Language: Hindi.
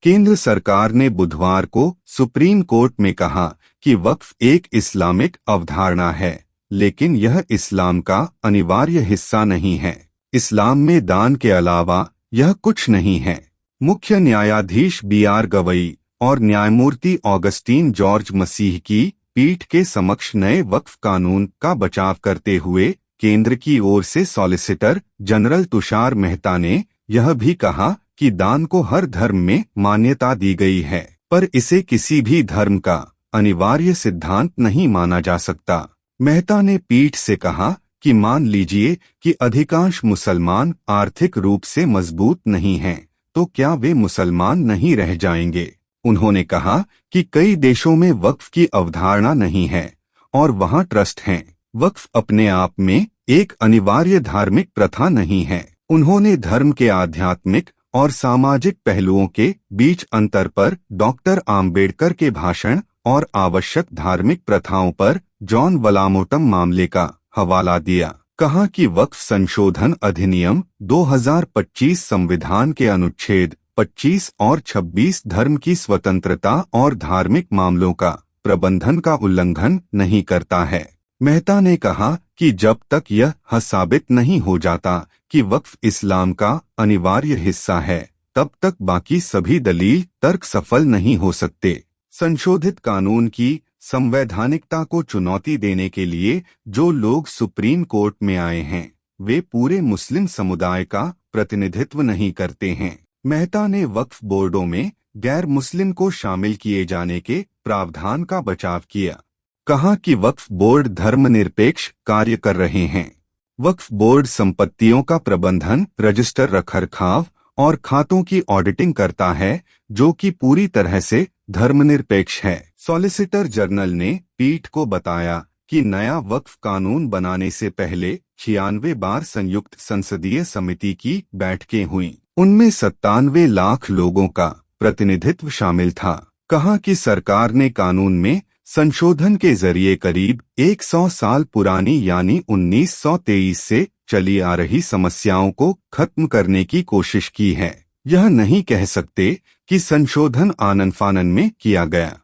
केंद्र सरकार ने बुधवार को सुप्रीम कोर्ट में कहा कि वक्फ एक इस्लामिक अवधारणा है, लेकिन यह इस्लाम का अनिवार्य हिस्सा नहीं है। इस्लाम में दान के अलावा यह कुछ नहीं है। मुख्य न्यायाधीश BR गवई और न्यायमूर्ति ऑगस्टीन जॉर्ज मसीह की पीठ के समक्ष नए वक्फ कानून का बचाव करते हुए केंद्र की ओर से सॉलिसिटर जनरल तुषार मेहता ने यह भी कहा कि दान को हर धर्म में मान्यता दी गई है, पर इसे किसी भी धर्म का अनिवार्य सिद्धांत नहीं माना जा सकता। मेहता ने पीठ से कहा कि मान लीजिए कि अधिकांश मुसलमान आर्थिक रूप से मजबूत नहीं हैं, तो क्या वे मुसलमान नहीं रह जाएंगे? उन्होंने कहा कि कई देशों में वक्फ की अवधारणा नहीं है और वहां ट्रस्ट हैं। वक्फ अपने आप में एक अनिवार्य धार्मिक प्रथा नहीं है। उन्होंने धर्म के आध्यात्मिक और सामाजिक पहलुओं के बीच अंतर पर डॉक्टर आम्बेडकर के भाषण और आवश्यक धार्मिक प्रथाओं पर जॉन वलामोटम मामले का हवाला दिया। कहा कि वक्फ संशोधन अधिनियम 2025 संविधान के अनुच्छेद 25 और 26 धर्म की स्वतंत्रता और धार्मिक मामलों का प्रबंधन का उल्लंघन नहीं करता है। मेहता ने कहा कि जब तक यह साबित नहीं हो जाता कि वक्फ इस्लाम का अनिवार्य हिस्सा है, तब तक बाकी सभी दलील तर्क सफल नहीं हो सकते। संशोधित कानून की संवैधानिकता को चुनौती देने के लिए जो लोग सुप्रीम कोर्ट में आए हैं, वे पूरे मुस्लिम समुदाय का प्रतिनिधित्व नहीं करते हैं। मेहता ने वक्फ बोर्डों में गैर मुस्लिम को शामिल किए जाने के प्रावधान का बचाव किया। कहा कि वक्फ बोर्ड धर्मनिरपेक्ष कार्य कर रहे हैं। वक्फ बोर्ड संपत्तियों का प्रबंधन, रजिस्टर रखरखाव और खातों की ऑडिटिंग करता है, जो कि पूरी तरह से धर्मनिरपेक्ष है। सॉलिसिटर जनरल ने पीठ को बताया कि नया वक्फ कानून बनाने से पहले 96 बार संयुक्त संसदीय समिति की बैठकें हुईं। उनमें 97 लाख लोगों का प्रतिनिधित्व शामिल था। कहा कि सरकार ने कानून में संशोधन के जरिए करीब 100 साल पुरानी यानी 1923 से चली आ रही समस्याओं को खत्म करने की कोशिश की है। यह नहीं कह सकते कि संशोधन आनन फानन में किया गया।